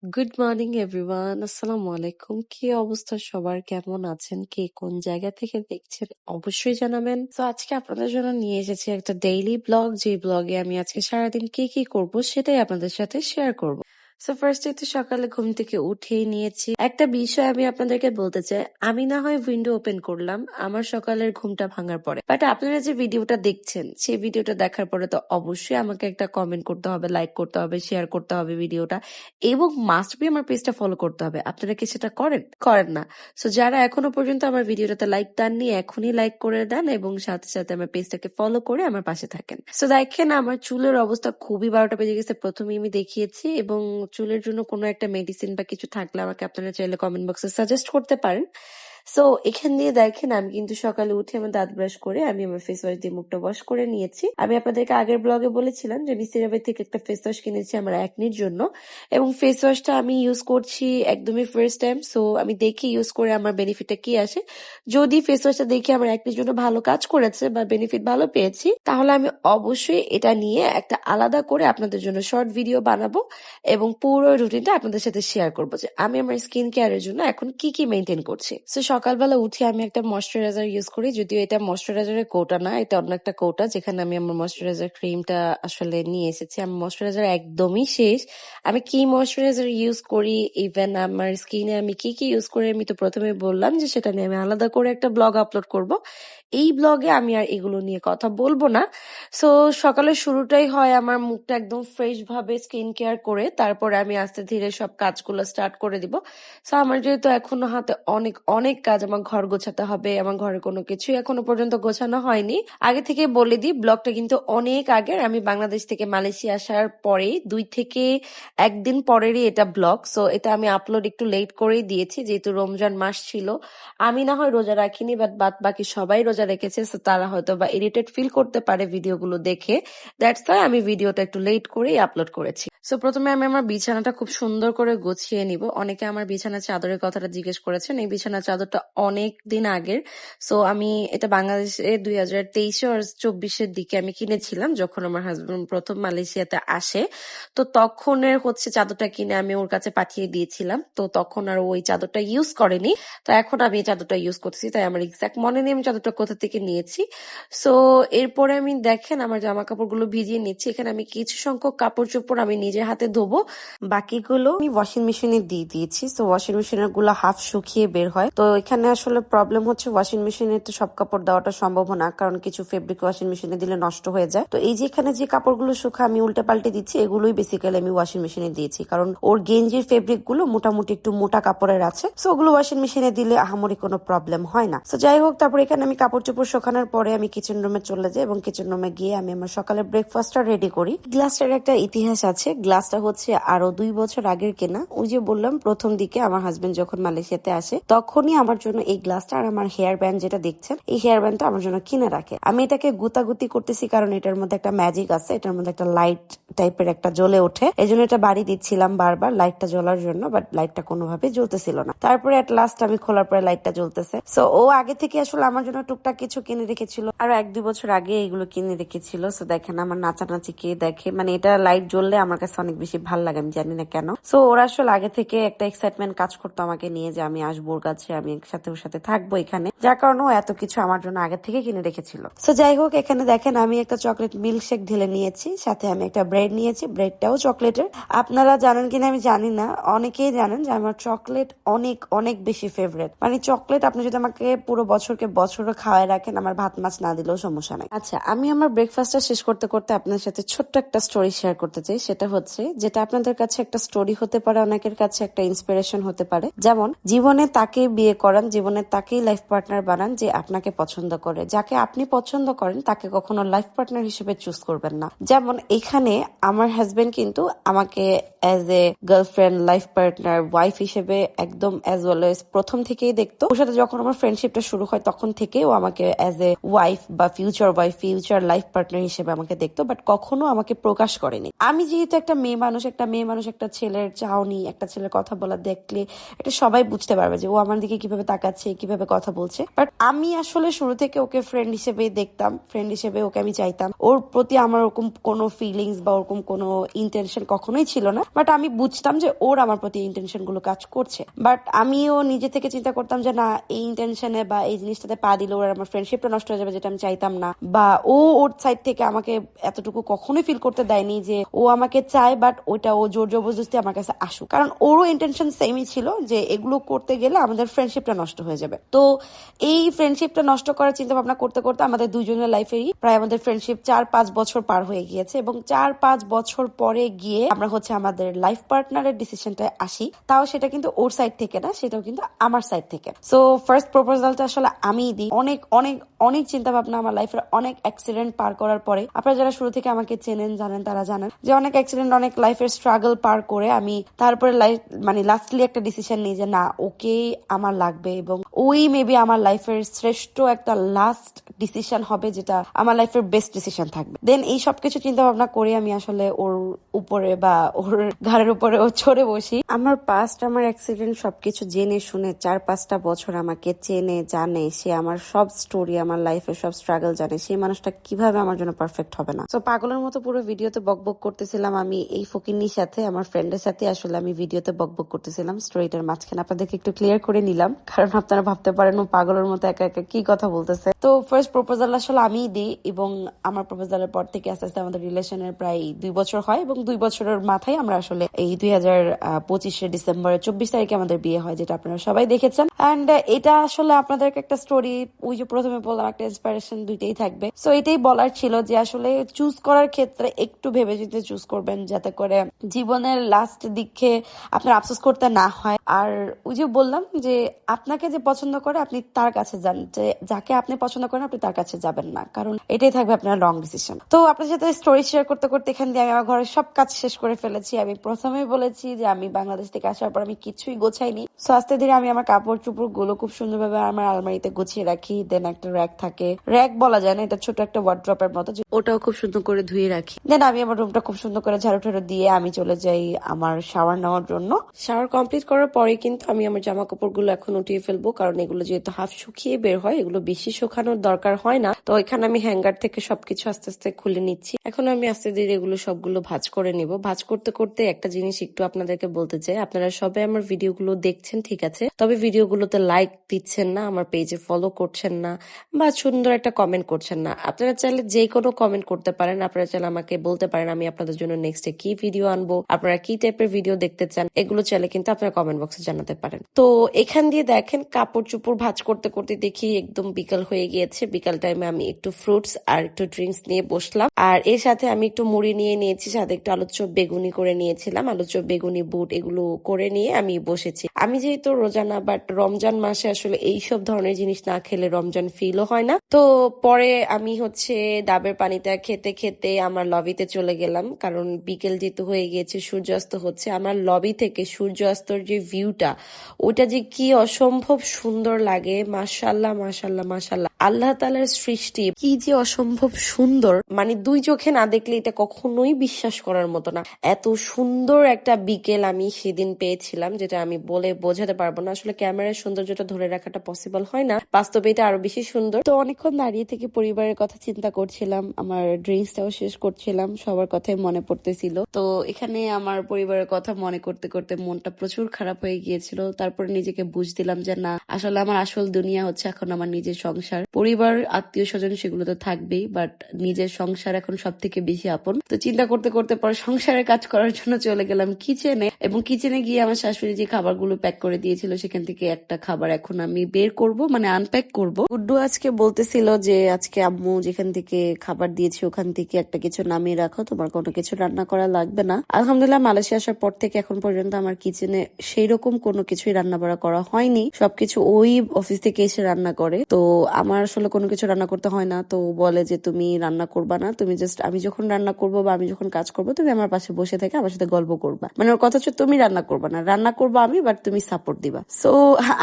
Good morning everyone, আসসালামু আলাইকুম। কি অবস্থা সবার, কেমন আছেন, কে কোন জায়গা থেকে দেখছেন অবশ্যই জানাবেন। তো আজকে আপনাদের জন্য নিয়ে এসেছি একটা ডেইলি ব্লগ, যে ব্লগে আমি আজকে সারাদিন কি কি করব সেটাই আপনাদের সাথে শেয়ার করব। সো ফার্স্টে তো সকালে ঘুম থেকে উঠেই নিয়েছি। একটা বিষয় আমি আপনাদেরকে বলতে চাই, আমি না হয় উইন্ডো ওপেন করলাম আমার সকালের ঘুমটা ভাঙার পরে, বাট আপনারা যে ভিডিওটা দেখছেন সেই ভিডিওটা দেখার পরে তো অবশ্যই আমাকে একটা কমেন্ট করতে হবে, লাইক করতে হবে, শেয়ার করতে হবে ভিডিওটা, এবং মাস্ট বি আমার পেজটা ফলো করতে হবে। আপনারা কি সেটা করেন? করেন না। সো যারা এখনো পর্যন্ত আমার ভিডিওটাতে লাইক দেননি, এখনই লাইক করে দেন এবং সাথে সাথে আমার পেজটাকে ফলো করে আমার পাশে থাকেন। সো দেখেন আমার চুলের অবস্থা খুবই 12টা বেজে গেছে, প্রথমেই আমি দেখিয়েছি। এবং চুলের জন্য কোনো একটা মেডিসিন বা কিছু থাকলে আমাকে আপনারা চাইলে কমেন্ট বক্সে সাজেস্ট করতে পারেন। সো এখান দিয়ে দেখেন আমি কিন্তু সকালে উঠে আমার দাঁত ব্রাশ করে আমি আমার ফেস ওয়াশ দিয়ে মুখটা ওয়াশ করে নিয়েছি। আমি আপনাদেরকে আগের ব্লগে বলেছিলাম যে আমি সিরাপের থেকে একটা ফেস ওয়াশ কিনেছি আমার একনির জন্য, এবং ফেস ওয়াশটা আমি ইউজ করছি একদমই ফার্স্ট টাইম। সো আমি দেখি ইউজ করে আমার বেনিফিটটা কি আসে। যদি ফেস ওয়াশটা দেখি আমার একনির জন্য ভালো কাজ করেছে বা বেনিফিট ভালো পেয়েছি, তাহলে আমি অবশ্যই এটা নিয়ে একটা আলাদা করে আপনাদের জন্য শর্ট ভিডিও বানাবো এবং পুরো রুটিনটা আপনাদের সাথে শেয়ার করবো যে আমি আমার স্কিন কেয়ারের জন্য এখন কি কি মেনটেন করছি। সো সকালবেলা উঠে আমি একটা ময়শ্চারাইজার ইউজ করি, যদিও এটা ময়শ্চারাইজারের কৌটা না, এটা অন্য একটা কৌটা যেখানে আমি আমার ময়শ্চারাইজার ক্রিমটা আসলে নিয়ে এসেছি। আমার ময়শ্চারাইজার একদমই শেষ। আমি কি ময়শ্চারাইজার ইউজ করি, ইভেন আমার স্কিনে আমি কি কি ইউজ করি, আমি তো প্রথমে বললাম যে সেটা নিয়ে আমি আলাদা করে একটা ব্লগ আপলোড করব। এই ব্লগে আমি আর এগুলো নিয়ে কথা বলবো না। সো সকালের শুরুটাই হয় আমার মুখটা একদম ফ্রেশ ভাবে স্কিন কেয়ার করে, তারপরে আমি আস্তে ধীরে সব কাজগুলো স্টার্ট করে দিব। সো আমার যেহেতু এখনো হাতে অনেক অনেক কাজ, আমার ঘর গোছাতে হবে, আমার ঘরে কোনো কিছুই এখনো পর্যন্ত গোছানো হয়নি। আগে থেকে বলে দিই, ব্লগটা কিন্তু অনেক আগের, আমি বাংলাদেশ থেকে মালয়েশিয়া আসার পরে 2 থেকে 1 দিন পরেরই এটা ব্লগ। সো এটা আমি আপলোড একটু লেট করেই দিয়েছি, যেহেতু রমজান মাস ছিল। আমি না হয় রোজা রাখিনি, বাট বাদ বাকি সবাই রোজা রেখেছে, সো তারা হয়তো বা ইরিটেট ফিল করতে পারে ভিডিওগুলো দেখে। দ্যাটস ওয়াই আমি ভিডিওটা একটু লেট করেই আপলোড করেছি। সো প্রথমে আমি আমার বিছানাটা খুব সুন্দর করে গুছিয়ে নিব। অনেকে আমার বিছানার চাদরের কথাটা জিজ্ঞেস করেছেন। এই বিছানার চাদরটা অনেক দিন আগের। সো আমি এটা বাংলাদেশে 2023 আর 24-এর দিকে আমি কিনেছিলাম, যখন আমার হাজবেন্ড প্রথম মালয়েশিয়াতে আসে। তো তখনের চাদরটা কিনে আমি ওর কাছে পাঠিয়ে দিয়েছিলাম। তো তখন আর ওই চাদরটা ইউজ করেনি। তো এখন আমি এই চাদরটা ইউজ করতেছি, তাই আমার এক্সাক্ট মনে নেই আমি চাদরটা কোথা থেকে নিয়েছি। সো এরপরে আমি দেখেন আমার জামা কাপড়গুলো ভিজিয়ে নিচ্ছি। এখানে আমি কিছু সংখ্যক কাপড় চোপড় আমি নিজের হাতে ধোবো, বাকিগুলো আমি ওয়াশিং মেশিনে দিয়ে দিয়েছি। তো ওয়াশিং মেশিনের গুলো হাফ শুকিয়ে বের হয়। তো এখানে আসলে প্রবলেম হচ্ছে ওয়াশিং মেশিনে তো সব কাপড় দেওয়াটা সম্ভব না, কারণ কিছু ফেব্রিক ওয়াশিং মেশিনে দিলে নষ্ট হয়ে যায়। তো এই যে এখানে যে কাপড়গুলো শুকা আমি উল্টে পাল্টে দিচ্ছি, এগুলোই বেসিক্যালি আমি ওয়াশিং মেশিনে দিয়েছি, কারণ ওর গেঞ্জির ফেব্রিক গুলো মোটামুটি একটু মোটা কাপড়ের আছে। সো ওগুলো ওয়াশিং মেশিনে দিলে আহামরি কোনো প্রবলেম হয় না। তো যাই হোক, তারপর এখানে আমি কাপড় চোপড় শুকানোর পরে আমি কিচেন রুমে চলে যাই এবং কিচেন রুমে গিয়ে আমি আমার সকালের ব্রেকফাস্টটা রেডি করি। গ্লাসটার একটা ইতিহাস আছে। গ্লাসটা হচ্ছে আরো 2 বছর আগের কেনা। ওই যে বললাম প্রথম দিকে আমার হাজবেন্ড যখন মালয়েশিয়াতে আসে, তখনই আমার জন্য এই গ্লাসটা আর আমার হেয়ার ব্যান্ড যেটা দেখছেন, এই হেয়ার ব্যান্ডটা আমার জন্য কিনে রাখে। আমি এটাকে গুতাগুতি করতেছি কারণ এটার মধ্যে একটা ম্যাজিক আছে, এটার মধ্যে একটা লাইট টাইপের একটা জ্বলে ওঠে, এই জন্য এটা বাড়ি দিচ্ছিলাম বারবার লাইটটা জ্বলার জন্য, বাট লাইটটা কোনোভাবে জ্বলতেছিল না। তারপরে এট লাস্ট আমি খোলার পরে লাইটটা জ্বলতেছে। সো ও আগে থেকে আসলে আমার জন্য টুকটাক কিছু কিনে রেখেছিল, আর 1-2 বছর আগে এগুলো কিনে রেখেছিল। সো দেখেন আমার নাচানাচি কে দেখে, মানে এটা লাইট জ্বললে আমার কাছে অনেক বেশি ভাল লাগে, আমি জানি না কেন। সো ওরা আসলে আগে থেকে একটা এক্সাইটমেন্ট কাজ করতো আমাকে নিয়ে, যে আমি আসবো ওর কাছে, আমি একসাথে ওর সাথে থাকবো এখানে, যার কারণে ও এত কিছু আমার জন্য আগে থেকে কিনে রেখেছিল। সো যাই হোক, এখানে দেখেন আমি একটা চকলেট মিল্কশেক ঢেলে নিয়েছি, সাথে আমি একটা ব্রেড নিয়েছি, ব্রেডটাও চকলেটের। আপনারা জানেন কিনা আমি জানি না, অনেকেই জানেন যে আমার চকলেট অনেক অনেক বেশি ফেভারিট। মানে চকলেট আপনি যদি আমাকে পুরো বছরও খাওয়াই রাখেন, আমার ভাত মাছ না দিলেও সমস্যা নাই। আচ্ছা, আমি আমার ব্রেকফাস্টটা শেষ করতে করতে আপনার সাথে ছোট্ট একটা স্টোরি শেয়ার করতে চাই। সেটা হচ্ছে, যেটা আপনাদের কাছে একটা স্টোরি হতে পারে, অনেকের কাছে একটা ইন্সপিরেশন হতে পারে। যেমন জীবনে তাকে বিয়ে করান, জীবনে তাকেই লাইফ পার্টনার বানান যে আপনাকে পছন্দ করে। যাকে আপনি পছন্দ করেন তাকে কখনো লাইফ পার্টনার হিসেবে চুজ করবেন না। যেমন এখানে আমার হাজবেন্ড কিন্তু আমাকে as a girlfriend, life partner, wife হিসেবে একদম অ্যাজ ওয়েল এজ প্রথম থেকেই দেখতো। ওর সাথে যখন আমার ফ্রেন্ডশিপটা শুরু হয় তখন থেকেই ও আমাকে অ্যাজ এ ওয়াইফ বা future wife, future life partner হিসেবে আমাকে দেখতো, বাট কখনো আমাকে প্রকাশ করেনি। আমি যেহেতু একটা একটা মেয়ে মানুষ, একটা ছেলের চাহনি, একটা ছেলের কথা বলা দেখলে এটা সবাই বুঝতে পারবে যে ও আমার দিকে কিভাবে তাকাচ্ছে, কিভাবে কথা বলছে। বাট আমি আসলে শুরু থেকে ওকে ফ্রেন্ড হিসেবে দেখতাম, ফ্রেন্ড হিসেবে ওকে আমি চাইতাম। ওর প্রতি আমার ওরকম কোনো ফিলিংস বা ওরকম কোনো ইন্টেনশন কখনোই ছিল না। বাট আমি বুঝতাম যে ওর আমার প্রতি ইন্টেনশন গুলো কাজ করছে। বাট আমিও নিজে থেকে চিন্তা করতাম যে না, এই ইন্টেনশনে বা এই জিনিসটাতে পা দিলে ওর আমার ফ্রেন্ডশিপটা নষ্ট হয়ে যাবে, যেটা আমি চাইতাম না। বা ও ওর সাইড থেকে আমাকে এতটুকু কখনোই ফিল করতে দেয়নি যে ও আমাকে চায়, বাট ওইটা ও জোর জবরদস্তি আমার কাছে আসুক। কারণ ওরও ইন্টেনশন সেমই ছিল যে এগুলো করতে গেলে আমাদের ফ্রেন্ডশিপটা নষ্ট হয়ে যাবে। তো এই ফ্রেন্ডশিপটা নষ্ট করার চিন্তা ভাবনা করতে করতে আমাদের দুজনের লাইফেরই প্রায় আমাদের ফ্রেন্ডশিপ 4-5 বছর পার হয়ে গিয়েছে, এবং 4-5 বছর পরে গিয়ে আমরা হচ্ছে আমাদের লাইফ পার্টনারের ডিসিশনটায় আসি। তাও সেটা কিন্তু ওর সাইড থেকে না, সেটাও কিন্তু আমার সাইড থেকে। সো ফার্স্ট প্রপোজালটা আসলে আমিই দিই। অনেক অনেক অনেক চিন্তা ভাবনা, আমার লাইফের অনেক অ্যাক্সিডেন্ট পার করার পরে, আপনারা যারা শুরু থেকে আমাকে চেনেন জানেন, তারা জানেন যে অনেক অ্যাক্সিডেন্ট, অনেক লাইফের স্ট্রাগল পার করে আমি তারপরে লাইফ লাস্টলি একটা ডিসিশন নিই যে না, ওকে আমার লাগবে, এবং ওই মেবি আমার লাইফের শ্রেষ্ঠ একটা লাস্ট ডিসিশন হবে, যেটা আমার লাইফের বেস্ট ডিসিশন থাকবে। দেন এই সবকিছু চিন্তা ভাবনা করে আমি আসলে ওর উপরে বা ওর ঘাড়ের উপরে ও চড়ে বসি। আমার পাস্ট, আমার অ্যাক্সিডেন্ট সবকিছু জেনে শুনে 4-5টা বছর আমাকে চেনে, জানে, সে আমার সব স্টোরি, আমার লাইফের সব স্ট্রাগল জানে। সেই মানুষটা কিভাবে আমার জন্য পারফেক্ট হবে না? তো পাগলের মতো পুরো ভিডিওতে বকবক করতেছিলাম আমি এই ফকিন্নির সাথে, আমার ফ্রেন্ডের সাথে আসলে আমি ভিডিওতে বকবক করতেছিলাম স্টোরিটার মাঝখানে। আপনাদেরকে একটু ক্লিয়ার করে নিলাম, কারণ আপনারা ভাবতে পারেন ও পাগলের মতো একা একা কি কথা বলতেছে। তো ফার্স্ট প্রপোজাল আসলে আমিই দিই, এবং আমার প্রপোজালের পর থেকে আস্তে আস্তে আমাদের রিলেশনের প্রায় 2 বছর হয়, এবং 2 বছরের মাথায় আমরা আসলে এই 2025 ডিসেম্বরের 24 তারিখে আমাদের বিয়ে হয়, যেটা আপনারা সবাই দেখেছেন। অ্যান্ড এটা আসলে আপনাদেরকে একটা স্টোরি, ওই যে প্রথমে বললাম একটা ইন্সপিরেশন, দুইটাই থাকবে। সো এটাই বলার ছিল যে আসলে চুজ করার ক্ষেত্রে একটু ভেবে চিন্তে চুজ করবেন, যাতে করে জীবনের লাস্ট দিকে আপনার আফসোস করতে না হয়। আর ওই যে বললাম যে আপনাকে যে পছন্দ করে আপনি তার কাছে যান, যে যাকে আপনি পছন্দ করেন আপনি তার কাছে যাবেন না, কারণ এটাই থাকবে আপনার লং ডিসিশন। তো আপনার সাথে স্টোরি শেয়ার করতে করতে এখান দিয়ে আমি আমার ঘরের সব কাজ শেষ করে ফেলেছি। আমি প্রথমেই বলেছি যে আমি বাংলাদেশ থেকে আসার পর আমি কিছুই গোছাইনি। সো আস্তে ধীরে আমি আমার কাপড় চোপড় গুলো খুব সুন্দরভাবে আমার আলমারিতে গুছিয়ে রাখি। দেন একটা র্যাক থাকে, র্যাক বলা যায় না, এটা ছোট একটা ওয়ার্ড্রপের মতো, ওটাও খুব সুন্দর করে ধুয়ে রাখি। দেন আমি আমার রুমটা খুব সুন্দর করে ঝাড়ু ঠাড়ু দিয়ে আমি চলে যাই আমার শাওয়ার নেওয়ার জন্য। শাওয়ার কমপ্লিট করার পরে কিন্তু আমি আমার জামা কাপড় গুলো এখন উঠিয়ে ফেলবো, কারণ এগুলো যেহেতু হাফ শুকিয়ে বের হয়, এগুলো বেশি শুকানোর দরকার হয় না। তো এখানে আমি হ্যাঙ্গার থেকে সবকিছু আস্তে আস্তে খুলে নিচ্ছি। এখন আমি আস্তে ধীরে এগুলো সবগুলো ভাঁজ করে নিব। ভাঁজ করতে করতে একটা জিনিস একটু আপনাদেরকে বলতে চাই, আপনারা সবাই আমার ভিডিওগুলো দেখছেন ঠিক আছে, তবে ভিডিওগুলোতে লাইক দিচ্ছেন না, আমার পেজে ফলো করছেন না, বা সুন্দর একটা কমেন্ট করছেন না। আপনারা চাইলে যে কোনো কমেন্ট করতে পারেন, আপনারা চাইলে আমাকে বলতে পারেন আমি আপনাদের জন্য নেক্সটে কি ভিডিও আনবো, আপনারা কি টাইপের ভিডিও দেখতে চান, এগুলো চাইলে কিন্তু আপনারা কমেন্ট বক্সে জানাতে পারেন। তো এখান দিয়ে দেখেন কাপড় চোপড় ভাঁজ করতে করতে দেখি একদম বিকাল হয়ে গিয়েছে। বিকাল টাইমে আমি একটু ফ্রুটস আর একটু ড্রিঙ্কস নিয়ে বসলাম, আর এর সাথে আমি একটু মুড়ি নিয়ে নিয়েছি, সাথে একটু আলুর চপ বেগুনি করে নিয়েছিলাম, আলুর চপ বেগুনি বুট এগুলো করে নিয়ে আমি বসেছি। আমি যেহেতু রোজানা, বাট রমজান মাসে আসলে এইসব ধরনের জিনিস না খেলে রমজান ফিলও হয় না। তো পরে আমি হচ্ছে ডাবের পানিটা খেতে খেতে আমার লবিতে চলে গেলাম, কারণ বিকেল যেহেতু হয়ে গিয়েছে, সূর্যাস্ত হচ্ছে। আমার লবি থেকে সূর্যাস্তর যে ভিউটা, ওটা যে কি অসম্ভব সুন্দর লাগে। মাশাল্লাহ মাশাল্লাহ মাশাল্লাহ, আল্লাহ তাআলার সৃষ্টি কি যে অসম্ভব সুন্দর, মানে দুই চোখে না দেখলে এটা কখনোই বিশ্বাস করার মতো না। এত সুন্দর একটা বিকেল আমি সেদিন পেয়েছিলাম, যেটা আমি বলে বোঝাতে পারবো না। আসলে ক্যামেরার সৌন্দর্যটা ধরে রাখাটা পসিবল হয় না, বাস্তবে এটা আরো বেশি সুন্দর। তো অনেকক্ষণ দাঁড়িয়ে থেকে পরিবারের কথা চিন্তা করছিলাম, আমার ড্রিঙ্কসটাও শেষ করছিলাম, সবার কথাই মনে পড়তেছিল। তো এখানে আমার পরিবারের কথা মনে করতে করতে মনটা প্রচুর খারাপ হয়ে গিয়েছিল। তারপরে নিজেকে বুঝ দিলাম যে না, আসলে আমার আসল দুনিয়া হচ্ছে এখন আমার নিজের সংসার। পরিবার আত্মীয় স্বজন সেগুলো তো থাকবেই, বাট নিজের সংসার এখন সব থেকে বেশি আপন। তো চিন্তা করতে করতে পরে সংসারের কাজ করার জন্য চলে গেলাম কিচেনে, এবং কিচেনে গিয়ে আমার শাশুড়ি যে খাবারগুলো প্যাক করে দিয়েছিল সেখান থেকে একটা খাবার এখন আমি বের করব, মানে আনপ্যাক করব। গুড্ডু আজকে বলতেছিল যে আজকে আম্মু যেখান থেকে খাবার দিয়েছি ওখান থেকে একটা কিছু নামিয়ে রাখো, তোমার কোনো কিছু রান্না করা লাগবে না। আলহামদুলিল্লাহ, মালয়েশিয়া আসার পর থেকে এখন পর্যন্ত আমার কিচেনে সেই রকম কোনো কিছুই রান্না বাড়া করা হয়নি, সবকিছু ওই অফিস থেকে এসে রান্না করে। তো আমার আসলে কোনো কিছু রান্না করতে হয় না। তো বলে যে তুমি রান্না করবা না, তুমি জাস্ট আমি যখন রান্না করবো বা আমি যখন কাজ করবো তুমি আমার পাশে বসে থেকে আমার সাথে গল্প করবা, মানে ওর কথা হচ্ছে তুমি রান্না করবা না, রান্না করবো আমি, বাট তুমি সাপোর্ট দিবা। সো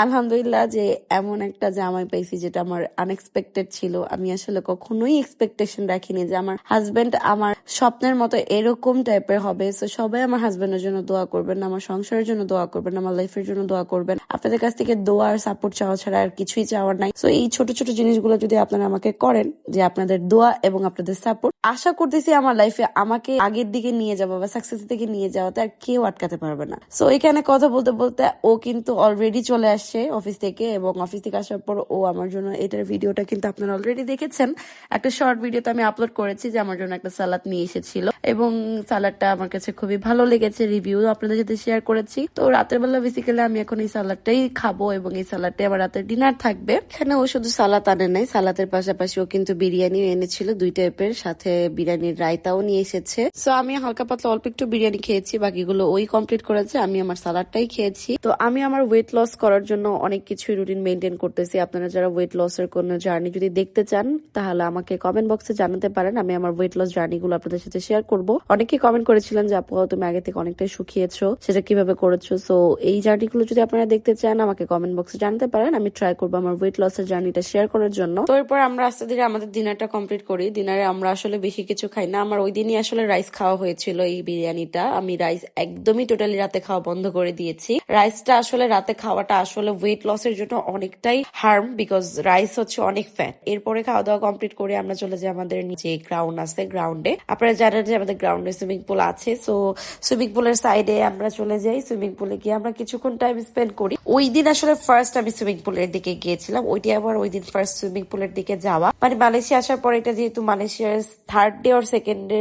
আলহামদুলিল্লাহ যে এমন একটা জামাই পাইছি যেটা আমার আনএক্সপেক্টেড ছিল। আমি আসলে কখনোই এক্সপেকটেশন রাখিনি যে আমার হাজবেন্ড আমার স্বপ্নের মতো এরকম টাইপের হবে। সো সবাই আমার হাজবেন্ডের জন্য দোয়া করবেন, আমার সংসারের জন্য দোয়া করবেন, আমার লাইফের জন্য দোয়া করবেন। আপনাদের কাছ থেকে দোয়া আর সাপোর্ট চাওয়া ছাড়া আর কিছুই চাওয়ার নাই। সো এই ছোট ছোট জিনিসগুলো যদি আপনারা আমাকে করেন, যে আপনাদের দোয়া এবং আপনাদের সাপোর্ট, আশা করতেছি আমার লাইফে আমাকে আগের দিকে নিয়ে যাবো বা সাকসেস দিকে নিয়ে যাওয়াতে আর কেউ আটকাতে পারবে না। সো এখানে কথা বলতে বলতে ও কিন্তু অলরেডি চলে আসছে অফিস থেকে, এবং অফিস থেকে আসার পর ও আমার জন্য এটার ভিডিওটা কিন্তু আপনারা অলরেডি দেখেছেন। একটা শর্ট ভিডিওতে আমি আপলোড করেছি যে আমার জন্য একটা সালাদ নিয়ে এসেছিল, এবং সালাদটা আমার কাছে খুবই ভালো লেগেছে, রিভিউ আপনাদের সাথে শেয়ার করেছি। তো রাতের বেলা বেসিক্যালি আমি এখন এই সালাদটাই খাবো, এবং এই সালাদটাই আমার রাতের ডিনার থাকবে। এখানে ও শুধু সালাদ আনে নাই, সালাদের পাশাপাশি ও কিন্তু বিরিয়ানিও এনেছিল 2 টাইপের, সাথে বিরিয়ানির রায়তাও নিয়ে এসেছে। সো আমি হালকা পাতলা অল্প একটু বিরিয়ানি খেয়েছি, বাকিগুলো ওই কমপ্লিট করেছে, আমি আমার সালাদটাই খেয়েছি। তো আমি আমার ওয়েট লস করার জন্য অনেক কিছুই রুটিন মেনটেন করতেছি। আপনারা যারা ওয়েট লসের কোনো জার্নি যদি দেখতে চান তাহলে আমাকে কমেন্ট বক্সে জানাতে পারেন, আমি আমার ওয়েট লস জার্নি গুলো আপনাদের সাথে শেয়ার করবো। অনেকে কমেন্ট করেছিলেন যে আপু তুমি আগে থেকে অনেকটাই শুকিয়েছো, সেটা কিভাবে করেছো। সো এই জার্নি গুলো যদি আপনারা দেখতে চান আমাকে কমেন্ট বক্সে জানাতে পারেন, আমি ট্রাই করবো আমার ওয়েট লসের জার্নিটা শেয়ার করার জন্য। তো এরপর আমরা আস্তে ধীরে আমাদের ডিনারটা কমপ্লিট করি। ডিনারে আমরা আসলে বেশি কিছু খাই না, আমার ওই দিনই আসলে রাইস খাওয়া হয়েছিল। এই বিরিয়ানিটা আমি রাইস একদমই টোটালি রাতে খাওয়া বন্ধ করে দিয়েছি। রাইসটা আসলে রাতে খাওয়াটা আসলে ওয়েট লসের জন্য অনেকটাই হার্ম, বিকজ রাইস হচ্ছে অনেক ফ্যাট। এরপরে খাওয়া দাওয়া কমপ্লিট করে আমরা চলে যাই আমাদের নিচে গ্রাউন্ড আছে, গ্রাউন্ডে। আপনারা জানেন যে আমাদের গ্রাউন্ডে সুইমিং পুল আছে। সো সুইমিং পুলের সাইডে আমরা চলে যাই, সুইমিং পুলে গিয়ে আমরা কিছুক্ষণ টাইম স্পেন্ড করি। ওই দিন আসলে ফার্স্ট আমি সুইমিং পুলের দিকে গিয়েছিলাম, ওইটি আবার ওই দিন ফার্স্ট সুইমিং পুলের দিকে যাওয়া, মানে মালয়েশিয়া আসার পর এটা যেহেতু মালয়েশিয়ার 3rd ডে ওর 2nd ডে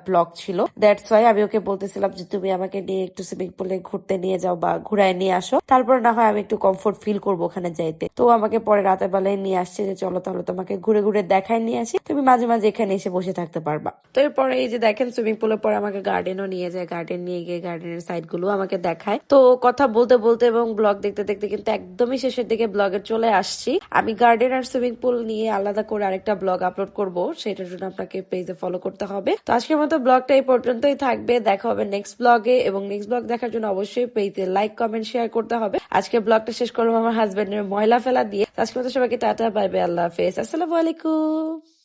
ব্লগ ছিল, দ্যাটস ওয়াই আমি ওকে বলতেছিলাম যে তুমি আমাকে নিয়ে একটু সুইমিং পুলে ঘুরতে নিয়ে যাও বা ঘুরায় নিয়ে আসো, তারপর না হয় আমি একটু কমফোর্ট ফিল করবো ওখানে যাইতে। তো আমাকে পরে রাতের বেলায় নিয়ে আসছে যে চলো তাহলে তোমাকে ঘুরে ঘুরে দেখায় নিয়ে আসি, তুমি মাঝে মাঝে এখানে এসে বসে থাকতে পারবা। তো এরপরে এই যে দেখেন সুইমিং পুলের পরে আমাকে গার্ডেনও নিয়ে যায়, গার্ডেন নিয়ে গিয়ে গার্ডেনের সাইড গুলো আমাকে দেখায়। তো কথা বলতে বলতে এবং ব্লগ দেখতে দেখতে কিন্তু একদমই শেষের দিকে ব্লগে চলে আসছি। আমি গার্ডেন আর সুইমিং পুল নিয়ে আলাদা করে আরেকটা ব্লগ আপলোড করব, সেটার জন্য আপনাকে পেজে ফলো করতে হবে। তো আজকের মতো ব্লগটা এই পর্যন্তই থাকবে, দেখা হবে নেক্সট ব্লগে, এবং নেক্সট ব্লগ দেখার জন্য অবশ্যই পেজে লাইক কমেন্ট শেয়ার করতে হবে। আজকে ব্লগটা শেষ করবো আমার হাজবেন্ডের ময়লা ফেলা দিয়ে। আজকের মতো সবাইকে টাটা, বাই বাই, আল্লাহ হাফেজ, আসসালামু আলাইকুম।